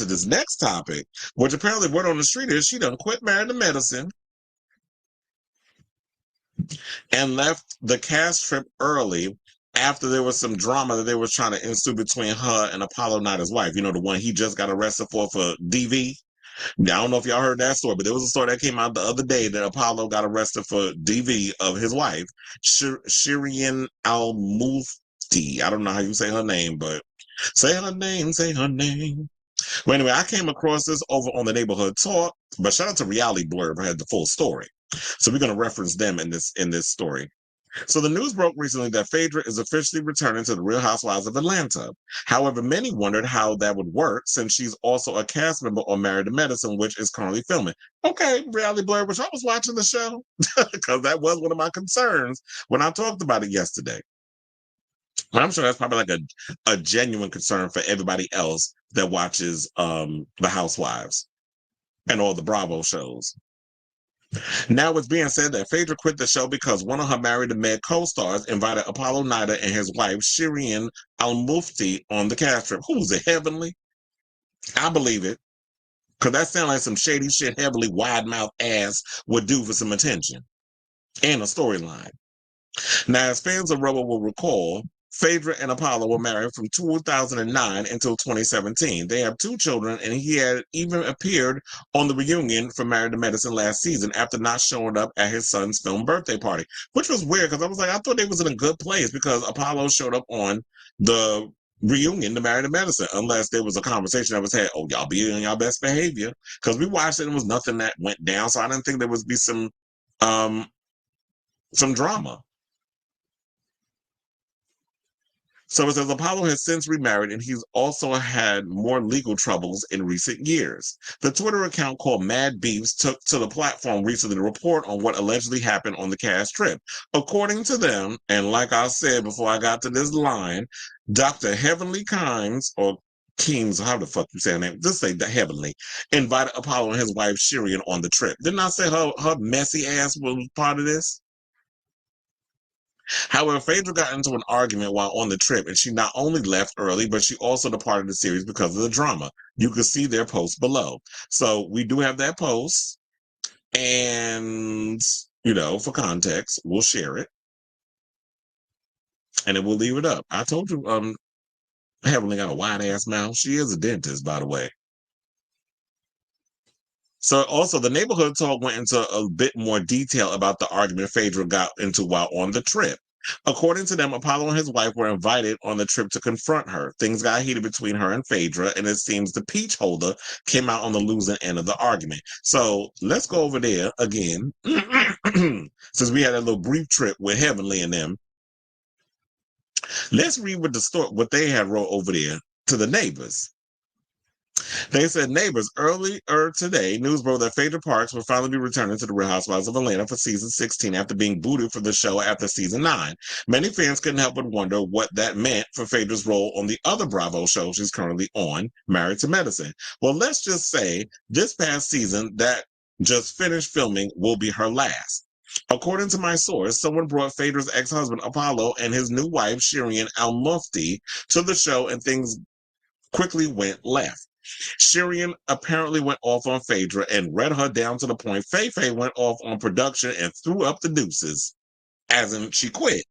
to this next topic, which apparently word on the street is she done quit Married to Medicine and left the cast trip early after there was some drama that they were trying to ensue between her and Apollo Nida's wife. You know, the one he just got arrested for DV. I don't know if y'all heard that story, but there was a story that came out the other day that Apollo got arrested for DV of his wife, Shireen Al-Mufti. I don't know how you say her name, but say her name, say her name. Well, anyway, I came across this over on the Neighborhood Talk, but shout out to Reality Blurb who had the full story. So we're going to reference them in this story. So the news broke recently that Phaedra is officially returning to the Real Housewives of Atlanta. However, many wondered how that would work since she's also a cast member on Married to Medicine, which is currently filming. Okay, Reality Blurb, which I was watching the show because that was one of my concerns when I talked about it yesterday. But I'm sure that's probably like a genuine concern for everybody else that watches The Housewives and all the Bravo shows. Now it's being said that Phaedra quit the show because one of her Married to Med co-stars invited Apollo Nida and his wife Shireen Al-Mufti on the cast trip. Who was it, Heavenly? I believe it. Because that sounds like some shady shit Heavenly wide-mouth ass would do for some attention and a storyline. Now, as fans of Rebel will recall, Phaedra and Apollo were married from 2009 until 2017. They have 2 children, and he had even appeared on the reunion for Married to Medicine last season after not showing up at his son's film birthday party, which was weird because I was like, I thought they was in a good place because Apollo showed up on the reunion to Married to Medicine, unless there was a conversation that was had, oh, y'all be on y'all best behavior, because we watched it and it was nothing that went down, so I didn't think there would be some drama. So it says Apollo has since remarried and he's also had more legal troubles in recent years. The Twitter account called Mad Beefs took to the platform recently to report on what allegedly happened on the cast trip. According to them, and like I said before I got to this line, Dr. Heavenly Kimes, or Keems, how the fuck you say her name? Just say the Heavenly, invited Apollo and his wife Shireen on the trip. Didn't I say her messy ass was part of this? However, Phaedra got into an argument while on the trip, and she not only left early, but she also departed the series because of the drama. You can see their post below. So we do have that post, and, for context, we'll share it, and then we'll leave it up. I told you, Heavenly got a wide-ass mouth. She is a dentist, by the way. So also, the Neighborhood Talk went into a bit more detail about the argument Phaedra got into while on the trip. According to them, Apollo and his wife were invited on the trip to confront her. Things got heated between her and Phaedra, and it seems the peach holder came out on the losing end of the argument. So let's go over there again, since we had a little brief trip with Heavenly and them. Let's read what they had wrote over there to the neighbors. They said, neighbors, earlier today, news broke that Phaedra Parks will finally be returning to the Real Housewives of Atlanta for season 16 after being booted from the show after season 9. Many fans couldn't help but wonder what that meant for Phaedra's role on the other Bravo show she's currently on, Married to Medicine. Well, let's just say this past season that just finished filming will be her last. According to my source, someone brought Phaedra's ex-husband Apollo and his new wife Shireen Al-Mufti to the show, and things quickly went left. Shireen apparently went off on Phaedra and read her down to the point Faye went off on production and threw up the deuces, as in she quit.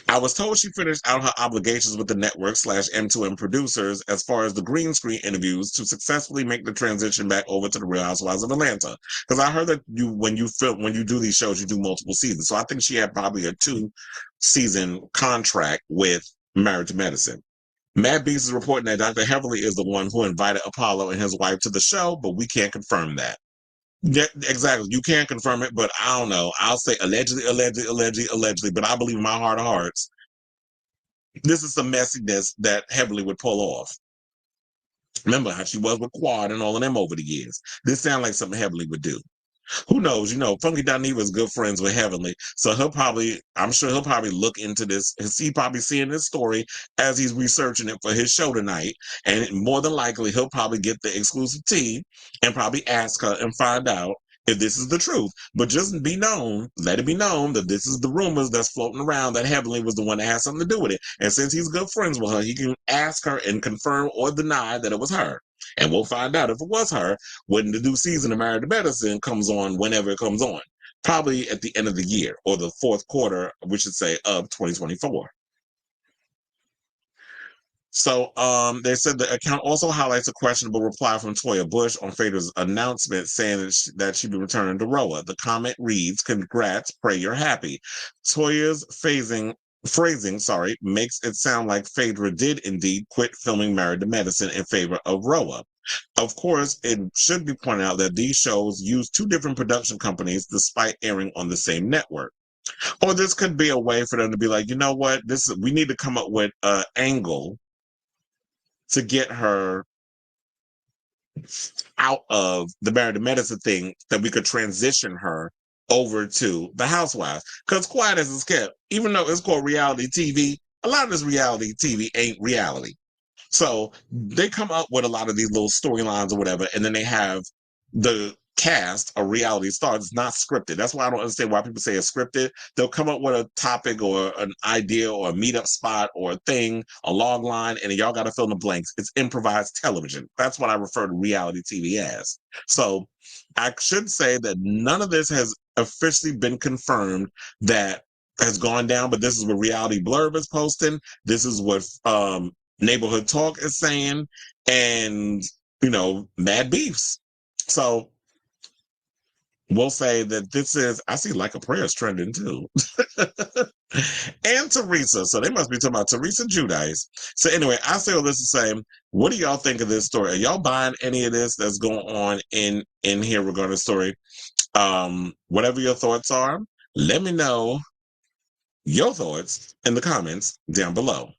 I was told she finished out her obligations with the network / M2M producers as far as the green screen interviews to successfully make the transition back over to the Real Housewives of Atlanta. Because I heard that when you do these shows, you do multiple seasons. So I think she had probably a 2-season contract with Married to Medicine. Mad Beast is reporting that Dr. Heavenly is the one who invited Apollo and his wife to the show, but we can't confirm that. Yeah, exactly. You can't confirm it, but I don't know. I'll say allegedly, but I believe in my heart of hearts, this is some messiness that Heavenly would pull off. Remember how she was with Quad and all of them over the years. This sounds like something Heavenly would do. Who knows? Funky Dineva is good friends with Heavenly, so I'm sure he'll probably look into this. He's probably seeing this story as he's researching it for his show tonight, and more than likely he'll probably get the exclusive tea and probably ask her and find out if this is the truth. But just be known, let it be known that this is the rumors that's floating around that Heavenly was the one that had something to do with it. And since he's good friends with her, he can ask her and confirm or deny that it was her. And we'll find out if it was her when the new season of Married to Medicine comes on, whenever it comes on. Probably at the end of the year or the fourth quarter, we should say, of 2024. So they said the account also highlights a questionable reply from Toya Bush on Phaedra's announcement saying that she'd be returning to Roa. The comment reads, "Congrats, pray you're happy." Toya's phrasing, makes it sound like Phaedra did indeed quit filming Married to Medicine in favor of Roa. Of course, it should be pointed out that these shows use two different production companies despite airing on the same network. Or this could be a way for them to be like, you know what, we need to come up with an angle to get her out of the Married to Medicine thing that we could transition her over to the Housewives. Because quiet as it's kept, even though it's called reality TV, a lot of this reality TV ain't reality. So they come up with a lot of these little storylines or whatever, and then they have the cast a reality star. It's not scripted. That's why I don't understand why people say it's scripted. They'll come up with a topic or an idea or a meetup spot or a thing, a log line, and y'all got to fill in the blanks. It's improvised television. That's what I refer to reality TV as. So I should say that none of this has officially been confirmed that has gone down, but this is what Reality Blurb is posting. This is what Neighborhood Talk is saying, and Mad Beefs. So we'll say that this is, I see Like a Prayer is trending too. And Teresa. So they must be talking about Teresa Giudice. So anyway, I say all this to say, what do y'all think of this story? Are y'all buying any of this that's going on in here regarding the story? Whatever your thoughts are, let me know your thoughts in the comments down below.